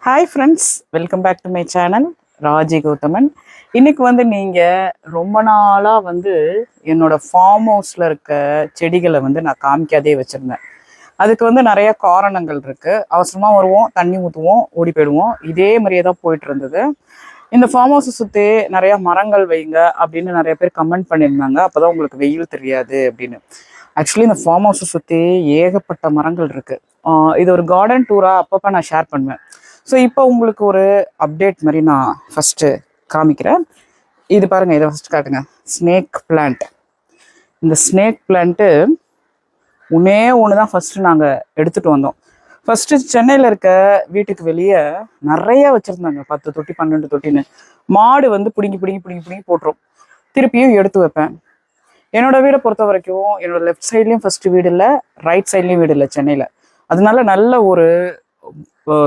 Hi friends, welcome back to my channel Raji Gauthaman. இன்னைக்கு நீங்கள் ரொம்ப நாளாக என்னோட ஃபார்ம் ஹவுஸில் இருக்க செடிகளை நான் காமிக்காதே வச்சுருந்தேன். அதுக்கு நிறைய காரணங்கள் இருக்குது. அவசரமாக வருவோம், தண்ணி ஊற்றுவோம், ஓடி போயிடுவோம். இதே மாதிரியே தான் போயிட்டு இருந்தது. இந்த ஃபார்ம் ஹவுஸை சுற்றி நிறையா மரங்கள் வைங்க அப்படின்னு நிறைய பேர் கமெண்ட் பண்ணியிருந்தாங்க. அப்போ தான் உங்களுக்கு வெயில் தெரியாது அப்படின்னு. ஆக்சுவலி இந்த ஃபார்ம் ஹவுஸை சுற்றி ஏகப்பட்ட மரங்கள் இருக்குது. இது ஒரு கார்டன் டூராக அப்பப்போ நான் ஷேர் பண்ணுவேன். ஸோ இப்போ உங்களுக்கு ஒரு அப்டேட் மாதிரி நான் ஃபஸ்ட்டு காமிக்கிறேன். இது பாருங்கள், இதை ஃபஸ்ட்டு காட்டுங்க. Snake plant. இந்த ஸ்னேக் பிளான்ட்டு ஒன்று தான் ஃபஸ்ட்டு நாங்கள் எடுத்துகிட்டு வந்தோம். ஃபஸ்ட்டு சென்னையில் இருக்க வீட்டுக்கு வெளியே நிறைய வச்சுருந்தாங்க, 10 தொட்டி 12 தொட்டின்னு. மாடு பிடுங்கி பிடுங்கி பிடுங்கி பிடுங்கி போட்டுரும். திருப்பியும் எடுத்து வைப்பேன். என்னோட வீடை பொறுத்த வரைக்கும் என்னோட லெஃப்ட் சைட்லேயும் ஃபஸ்ட்டு வீடு இல்லை, ரைட் சைட்லேயும் வீடு இல்லை சென்னையில். அதனால நல்ல ஒரு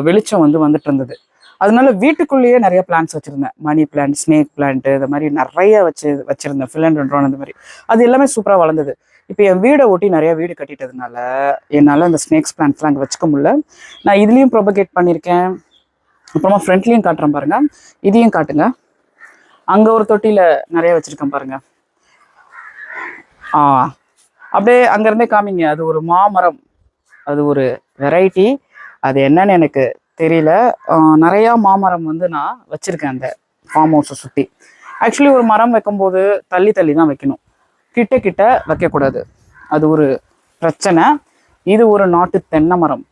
வெளிச்சம் வந்துட்டு இருந்தது. அதனால வீட்டுக்குள்ளேயே நிறைய பிளான்ட்ஸ் வச்சுருந்தேன். மணி பிளான்ட், ஸ்னேக் பிளான்ட்டு, இந்த மாதிரி நிறைய வச்சுருந்தேன். ஃபிலண்டோன் அந்த மாதிரி அது எல்லாமே சூப்பராக வளர்ந்தது. இப்போ என் வீடை ஒட்டி நிறைய வீடு கட்டிட்டதுனால என்னால் அந்த ஸ்னேக்ஸ் பிளான்ட்ஸ்லாம் அங்கே வச்சுக்க முடியல. நான் இதுலேயும் ப்ரொபகேட் பண்ணியிருக்கேன். அப்புறமா ஃப்ரண்ட்லேயும் காட்டுறேன் பாருங்கள். இதையும் காட்டுங்க. அங்கே ஒரு தொட்டியில் நிறைய வச்சுருக்கேன் பாருங்கள். அப்படியே அங்கேருந்தே காமிங்க. அது ஒரு மாமரம், அது ஒரு வெரைட்டி. அது என்னன்னு எனக்கு தெரியல. நிறையா மாமரம் நான் வச்சுருக்கேன் அந்த ஃபார்ம் ஹவுஸை சுற்றி. ஆக்சுவலி ஒரு மரம் வைக்கும்போது தள்ளி தள்ளி தான் வைக்கணும், கிட்ட கிட்ட வைக்கக்கூடாது. அது ஒரு பிரச்சனை. இது ஒரு நாட்டு தென்னை மரம்.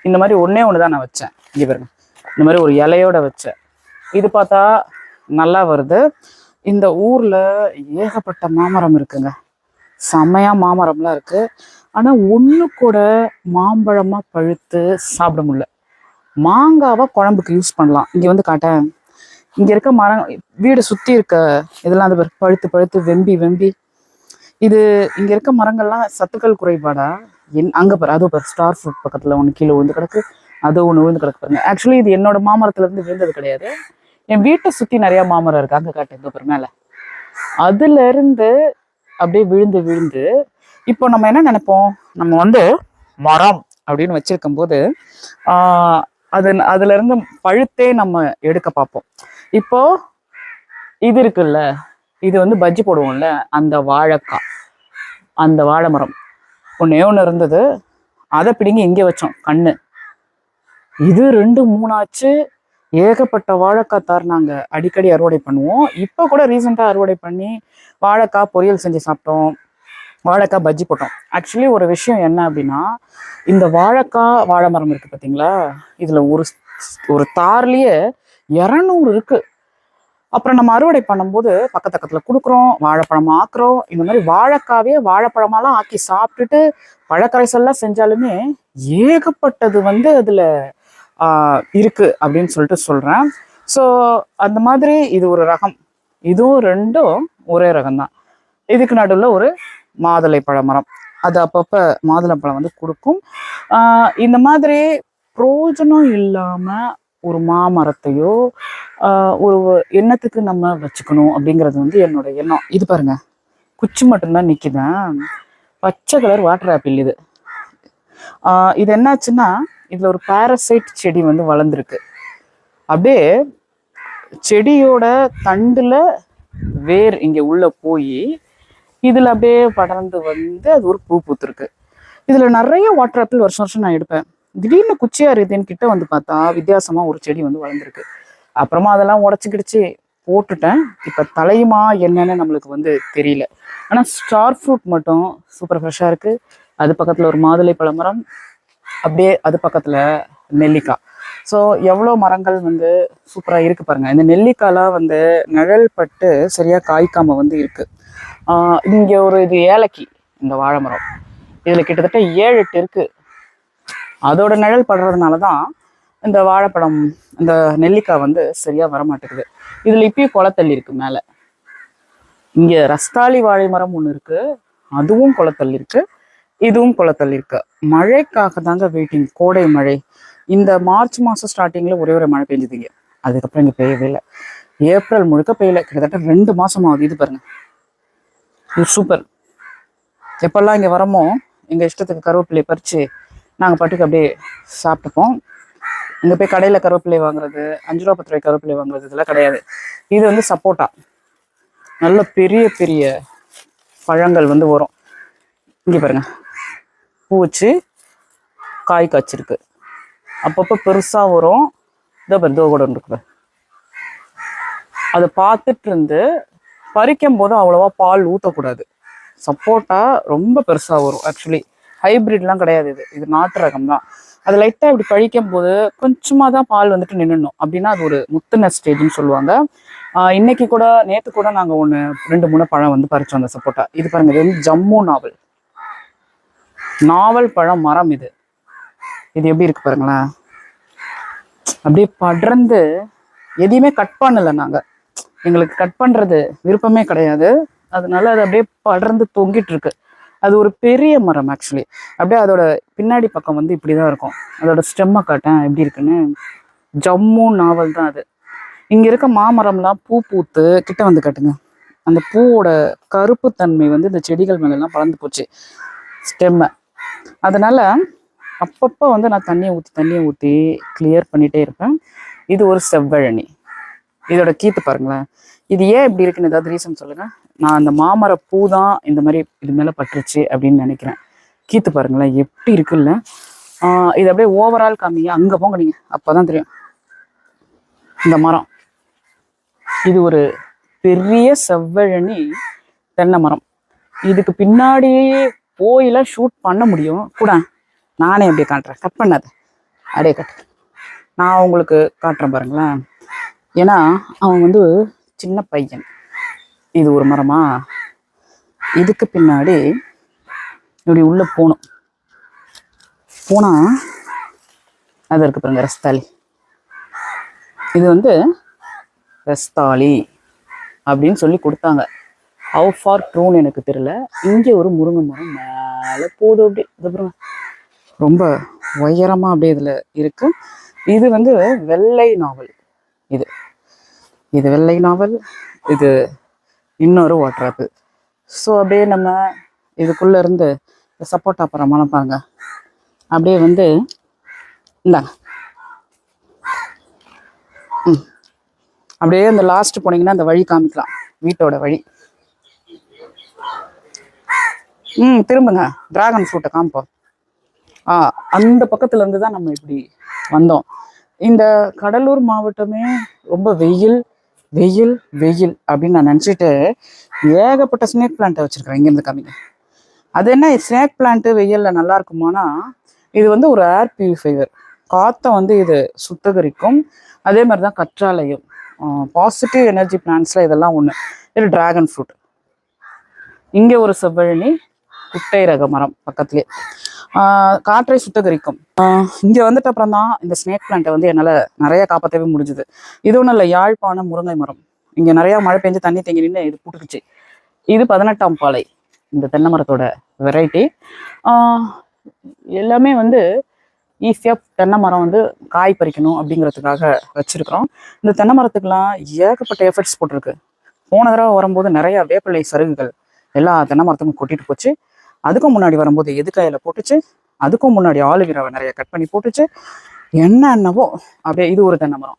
இந்த மாதிரி ஒன்று தான் நான் வச்சேன். இங்கே பாருங்க, இந்த மாதிரி ஒரு இலையோட வச்சேன். இது பார்த்தா நல்லா வருது. இந்த ஊரில் ஏகப்பட்ட மாமரம் இருக்குங்க. செம்மையாக மாமரம்லாம் இருக்குது. ஆனால் ஒன்று கூட மாம்பழமாக பழுத்து சாப்பிட முடியல. மாங்காவை குழம்புக்கு யூஸ் பண்ணலாம். இங்கே காட்டேன். இங்கே இருக்க மரம், வீடு சுற்றி இருக்க இதெல்லாம் அந்த பழுத்து பழுத்து வெம்பி வெம்பி, இது இங்கே இருக்க மரங்கள்லாம் சத்துக்கள் குறைபாடா அங்கே பாரு. அதுவும் பாரு, ஸ்டார் ஃப்ரூட் பக்கத்தில் ஒன்று கீழே விழுந்து கிடக்கு, அது ஒன்று விழுந்து கிடக்கு பாருங்க. ஆக்சுவலி இது என்னோட மாமரத்துலேருந்து விழுந்தது கிடையாது. என் வீட்டை சுற்றி நிறையா மாமரம் இருக்குது. அங்கே காட்டு, இங்கே பாரு மேலே. அதுலேருந்து அப்படியே விழுந்து விழுந்து இப்போ நம்ம என்ன நினைப்போம், நம்ம மரம் அப்படின்னு வச்சிருக்கும் போது அதுல இருந்து பழுத்தே நம்ம எடுக்க பார்ப்போம். இப்போ இது இருக்குல்ல, இது பஜ்ஜி போடுவோம்ல, அந்த வாழைக்காய், அந்த வாழை மரம் ஒன்று இருந்தது. அதை பிடிங்கி இங்கே வச்சோம் கண்ணு. இது 2 3 ஆச்சு. ஏகப்பட்ட வாழைக்காய் தார் நாங்கள் அடிக்கடி அறுவடை பண்ணுவோம். இப்போ கூட ரீசெண்டாக அறுவடை பண்ணி வாழைக்காய் பொரியல் செஞ்சு சாப்பிட்டோம், வாழைக்காய் பஜ்ஜி போட்டோம். ஆக்சுவலி ஒரு விஷயம் என்ன அப்படின்னா, இந்த வாழைக்காய் வாழை மரம் இருக்குது பார்த்தீங்களா, இதில் ஒரு தார்லேயே 200 இருக்குது. அப்புறம் நம்ம அறுவடை பண்ணும்போது பக்கத்தில் கொடுக்குறோம், வாழைப்பழம் ஆக்குறோம். இந்த மாதிரி வாழைக்காவே வாழைப்பழமாலாம் ஆக்கி சாப்பிட்டுட்டு பழக்கரைசல்லாம் செஞ்சாலுமே ஏகப்பட்டது அதில் இருக்கு அப்படின்னு சொல்லிட்டு சொல்கிறேன். ஸோ அந்த மாதிரி இது ஒரு ரகம். இதுவும் 2ம் ஒரே ரகம்தான். இதுக்கு நடுவில் ஒரு மாதுளை பழ மரம், அது அப்பப்போ மாதுளம்பழம் கொடுக்கும். இந்த மாதிரி பிரயோஜனம் இல்லாமல் ஒரு மாமரத்தையோ ஒரு எண்ணத்துக்கு நம்ம வச்சுக்கணும் அப்படிங்கிறது என்னோட எண்ணம். இது பாருங்க, குச்சி மட்டும்தான் நிற்கிதேன். பச்சை கலர் வாட்டர் ஆப்பிள். இது என்னாச்சுன்னா, இதில் ஒரு பாரசைட் செடி வளர்ந்துருக்கு. அப்படியே செடியோட தண்டில் வேர் இங்கே உள்ளே போய் இதில் அப்படியே படர்ந்து அது ஒரு பூ பூத்துருக்கு. இதில் நிறைய வாட்டர் ஆப்பிள் வருஷம் வருஷம் நான் எடுப்பேன். திடீர்னு குச்சியா இருக்குன்னு கிட்ட பார்த்தா வித்தியாசமாக ஒரு செடி வளர்ந்துருக்கு. அப்புறமா அதெல்லாம் உடச்சிக்கிடுச்சு போட்டுட்டேன். இப்போ தலையுமா என்னன்னு நம்மளுக்கு தெரியல. ஆனால் ஸ்டார் ஃப்ரூட் மட்டும் சூப்பர் ஃப்ரெஷ்ஷாக இருக்குது. அது பக்கத்தில் ஒரு மாதுளை பழமரம், அப்படியே அது பக்கத்தில் நெல்லிக்காய். ஸோ எவ்வளோ மரங்கள் சூப்பராக இருக்குது பாருங்கள். இந்த நெல்லிக்காய்லாம் நிழல் பட்டு சரியாக காய்க்காமல் இருக்குது. இங்கே ஒரு இது ஏலக்கி, இந்த வாழை மரம், இதில் கிட்டத்தட்ட 7 8 இருக்குது. அதோட நிழல் படுறதுனால தான் இந்த வாழைப்பழம், இந்த நெல்லிக்காய் சரியாக வரமாட்டேங்குது. இதில் இப்பயும் குளத்தள்ளி இருக்குது மேலே. இங்கே ரஸ்தாளி வாழை மரம் ஒன்று இருக்குது, அதுவும் குளத்தள்ளி இருக்குது, இதுவும் குளத்தள்ளி இருக்கு. மழைக்காக தாங்க வெயிட்டிங். கோடை மழை. இந்த மார்ச் மாதம் ஸ்டார்டிங்கில் ஒரே மழை பெஞ்சுதுங்க. அதுக்கப்புறம் இங்கே பெய்யவே இல்லை. ஏப்ரல் முழுக்க பெய்யல. கிட்டத்தட்ட 2 மாதம் ஆகுது. இது பாருங்க, இது சூப்பர். எப்பெல்லாம் இங்கே வரமோ எங்கள் இஷ்டத்துக்கு கருவேப்பிலையை பறித்து நாங்கள் பாட்டுக்கு அப்படியே சாப்பிட்டுப்போம். இங்கே போய் கடையில் கருவேப்பிலை வாங்குறது 5 ரூபா 10 ரூபாய் கருவேப்பிலை வாங்குறது இதெல்லாம் கிடையாது. இது வந்து சப்போட்டா, நல்ல பெரிய பெரிய பழங்கள் வந்து வரும். இங்கே பாருங்க, பூ வச்சு காய் காய்ச்சிருக்கு. அப்பப்போ பெருசாக வரும். இதோ பாரு, இதோ கூட இருக்குது. அதை பார்த்துட்டு இருந்து பறிக்கும் போது அவ்வளோவா பால் ஊற்றக்கூடாது. சப்போட்டா ரொம்ப பெருசாக வரும். ஆக்சுவலி ஹைப்ரிட்லாம் கிடையாது, இது நாட்டு ரகம் தான். அது லைட்டாக இப்படி பழிக்கும் போது கொஞ்சமாக தான் பால் வந்துட்டு நின்றுணும். அப்படின்னா அது ஒரு முத்தின ஸ்டேஜ்னு சொல்லுவாங்க. இன்னைக்கு கூட நேற்று கூட நாங்கள் 2-3 பழம் வந்து பறிச்சோம் அந்த சப்போட்டா. இது பாருங்க, இது வந்து ஜம்மு நாவல் பழம் மரம். இது எப்படி இருக்கு பாருங்களேன். அப்படியே படர்ந்து எதையுமே கட் பண்ணலை நாங்கள். எங்களுக்கு கட் பண்ணுறது விருப்பமே கிடையாது. அதனால அது அப்படியே படர்ந்து தொங்கிட்டு இருக்கு. அது ஒரு பெரிய மரம் ஆக்சுவலி. அப்படியே அதோட பின்னாடி பக்கம் வந்து இப்படி தான் இருக்கும். அதோட ஸ்டெம்மை காட்டேன் எப்படி இருக்குன்னு. ஜம்மு நாவல் தான் அது. இங்கே இருக்க மாமரம்லாம் பூ பூத்து கிட்ட வந்து காட்டுங்க. அந்த பூவோட கருப்பு தன்மை வந்து இந்த செடிகள் மேலெல்லாம் பறந்து போச்சு ஸ்டெம்மை. அதனால அப்பப்போ வந்து நான் தண்ணியை ஊற்றி கிளியர் பண்ணிகிட்டே இருப்பேன். இது ஒரு செவ்வழனி. இதோட கீத்து பாருங்களேன். இது ஏன் இப்படி இருக்குன்னு ஏதாவது ரீசன் சொல்லுங்கள். நான் அந்த மாமர பூ தான் இந்த மாதிரி இது மேலே பட்டுருச்சு அப்படின்னு நினைக்கிறேன். கீத்து பாருங்களேன் எப்படி இருக்குல்ல. இது அப்படியே ஓவரால் காமிங்க, அங்கே போங்க நீங்கள், அப்போ தான் தெரியும். இந்த மரம் இது ஒரு பெரிய செவ்வழனி தென்னை மரம். இதுக்கு பின்னாடியே போயெல்லாம் ஷூட் பண்ண முடியும் கூட. நானே அப்படியே காட்டுறேன், கட் பண்ணாத, அப்படியே கட்டு. நான் உங்களுக்கு காட்டுறேன் பாருங்களேன். ஏன்னா அவன் வந்து சின்ன பையன். இது ஒரு மரமா, இதுக்கு பின்னாடி இப்படி உள்ள போகணும். போனால் அது இருக்கு பாருங்க, ரஸ்தாளி. இது வந்து ரஸ்தாளி அப்படின்னு சொல்லி கொடுத்தாங்க. ஹவு ஃபார் ட்ரூன்னு எனக்கு தெரியல. இங்கே ஒரு முருங்கை மரம் மேலே போதும் அப்படி. இது ரொம்ப உயரமாக அப்படியே இதில் இருக்கு. இது வந்து வெள்ளை நாவல். இது வெள்ளை நாவல். இது இன்னொரு வாட்டர் ஆப்பிள். ஸோ அப்படியே நம்ம இதுக்குள்ளே இருந்து சப்போட்டா பழமெல்லாம் பாருங்க, அப்படியே வந்து இந்தாங்க. அப்படியே இந்த லாஸ்ட் போனீங்கன்னா அந்த வழி காமிக்கலாம், வீட்டோட வழி. திரும்புங்க, டிராகன் ஃப்ரூட்டை காமிப்போம். அந்த பக்கத்துல இருந்து தான் நம்ம இப்படி வந்தோம். இந்த கடலூர் மாவட்டமே ரொம்ப வெயில் வெயில் வெயில் அப்படின்னு நான் நினச்சிட்டு ஏகப்பட்ட ஸ்னேக் பிளான்ட்டை வச்சுருக்கிறேன். இங்கேருந்து காமிங்க. அது என்ன ஸ்னேக் பிளான்ட்டு வெயிலில் நல்லா இருக்குமானா, இது வந்து ஒரு ஏர் பியூரிஃபையர். காற்றை வந்து இது சுத்தகரிக்கும். அதே மாதிரி தான் கற்றாழையும். பாசிட்டிவ் எனர்ஜி பிளான்ட்ஸில் இதெல்லாம் ஒன்று. இது டிராகன் ஃப்ரூட். இங்கே ஒரு செவ்வழனி குட்டை ரக மரம் பக்கத்துலேயே. காற்றை சுத்தகரிக்கும். இங்கே வந்துட்டு அப்புறம் தான் இந்த ஸ்னேக் பிளான்ட்டை வந்து என்னால் நிறைய காப்பாற்றவே முடிஞ்சுது. இது ஒன்றும் இல்லை, யாழ்ப்பாணம் முருங்கை மரம். இங்கே நிறையா மழை பெஞ்சு தண்ணி தேங்கி நின்று இது போட்டுக்குச்சு. இது 18ஆம் பாலை, இந்த தென்னை மரத்தோட வெரைட்டி. எல்லாமே வந்து ஈஸியாக தென்னை மரம் வந்து காய் பறிக்கணும் அப்படிங்கிறதுக்காக வச்சுருக்கிறோம். இந்த தென்னை மரத்துக்கெலாம் ஏகப்பட்ட எஃபர்ட்ஸ் போட்டிருக்கு. போன தடவை வரும்போது நிறையா வேப்பிலை சருகுகள் எல்லா தென்னை மரத்துக்கும் கொட்டிட்டு போச்சு. அதுக்கும் முன்னாடி வரும்போது எதுக்காயில போட்டுச்சு. அதுக்கும் முன்னாடி ஆலுவிராவை நிறைய கட் பண்ணி போட்டுச்சு. என்னென்னவோ அப்படியே. இது ஒரு தென்னை மரம்.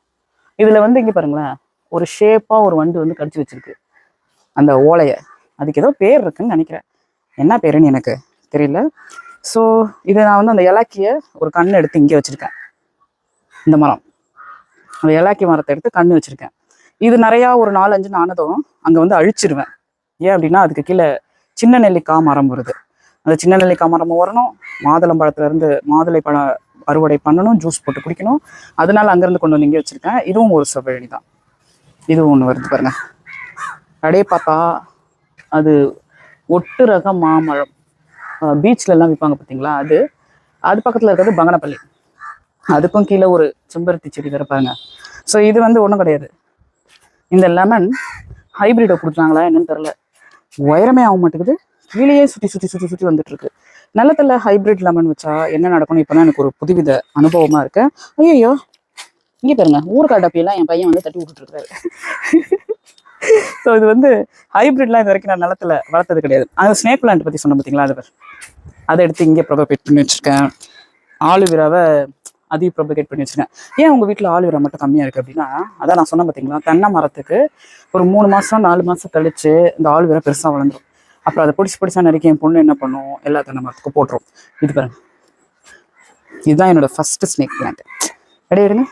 இதில் வந்து இங்கே பாருங்களேன், ஒரு ஷேப்பாக ஒரு வண்டு வந்து கடிச்சு வச்சிருக்கு அந்த ஓலையை. அதுக்கு ஏதோ பேர் இருக்குன்னு நினைக்கிறேன், என்ன பேருன்னு எனக்கு தெரியல. ஸோ இதை நான் வந்து அந்த இலாக்கியை ஒரு கண் எடுத்து இங்கே வச்சுருக்கேன். இந்த மரம், அந்த இலாக்கி மரத்தை எடுத்து கண் வச்சுருக்கேன். இது நிறையா ஒரு 4-5 ஆனதும் அங்கே வந்து அழிச்சிருவேன். ஏன் அப்படின்னா அதுக்கு கீழே சின்ன நெல்லிக்காய் மரம் வருது. அந்த சின்ன நெல்லிக்காய் மரம் வரணும். மாதுளம்பழத்துலேருந்து மாதுளை பழம் அறுவடை பண்ணணும், ஜூஸ் போட்டு குடிக்கணும். அதனால அங்கேருந்து கொண்டு வந்து இங்கே வச்சுருக்கேன். இதுவும் ஒரு செவ்வழி தான். இதுவும் ஒன்று வருது பாருங்க. அப்படியே பார்த்தா அது ஒட்டு ரக மாமழம். பீச்லலாம் விற்பாங்க பார்த்தீங்களா, அது பக்கத்தில் இருக்கிறது பங்கனப்பள்ளி. அதுக்கும் கீழே ஒரு செம்பருத்தி செடி வேறு பாருங்க. ஸோ இது வந்து ஒன்றும் கிடையாது. இந்த லெமன் ஹைப்ரிடை கொடுத்தாங்களா என்னன்னு தெரில, உயரமே ஆக மாட்டேங்குது. கீழேயே சுற்றி சுற்றி சுற்றி சுற்றி வந்துட்டு இருக்கு. நிலத்துல ஹைப்ரிட் லெமன் வச்சா என்ன நடக்கணும் இப்போ தான் எனக்கு ஒரு புதுவித அனுபவமாக இருக்கு. ஐயோ இங்கே பாருங்க, ஊறுகாய் டப்பியெல்லாம் என் பையன் வந்து தட்டி விட்டுட்டு இருக்காரு. ஸோ இது வந்து ஹைப்ரிட்லாம் இது வரைக்கும் நான் நிலத்துல வளர்த்தது கிடையாது. அந்த ஸ்னேக் பிளான்ட் பற்றி சொன்ன பார்த்தீங்களா, அதை எடுத்து இங்கே ப்ரொபேட் பண்ணி வச்சுருக்கேன். ஆலுவிராவை அதையும் ப்ரொபகேட் பண்ணி வச்சுருக்கேன். ஏன் உங்கள் வீட்டில் ஆலிவேரா மட்டும் கம்மியாக இருக்குது அப்படின்னா, அதான் நான் சொன்னேன் பார்த்தீங்களா, தென்னை மரத்துக்கு ஒரு 3 மாதம் 4 மாதம் கழிச்சு இந்த ஆலிவேரா பெருசாக வளர்ந்துடும். அப்புறம் அதை பிடிச்சா நறுக்கி என் பொண்ணு என்ன பண்ணும், எல்லா தென்னை மரத்துக்கும் போட்டுரும். இது பாருங்க, இதுதான் என்னோட ஃபர்ஸ்ட் ஸ்னேக் பிளான்ட். எடுங்க,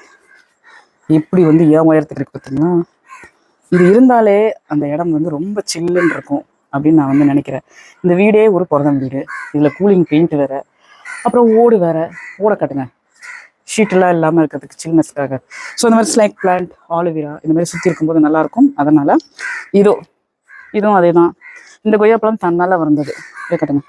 இப்படி வந்து ஏன் உயரத்துக்கு இருக்கு பார்த்தீங்கன்னா, இது இருந்தாலே அந்த இடம் வந்து ரொம்ப சில்லுன்னு இருக்கும் அப்படின்னு நான் வந்து நினைக்கிறேன். இந்த வீடே ஒரு புறதம் வீடு, இதில் கூலிங் பெயிண்ட் வேறு, அப்புறம் ஓடு வேறு, ஓட கட்டுங்க ஷீட்டெல்லாம் இல்லாமல் இருக்கிறதுக்கு சில்னஸ்க்காக. ஸோ இந்த மாதிரி ஸ்னேக் பிளான்ட், ஆலிவேரா இந்த மாதிரி சுற்றி இருக்கும்போது நல்லாயிருக்கும். அதனால் இதுவும் அதே தான். இந்த கொய்யாப்பழம் தன்னால் வந்தது, கட்டுங்க.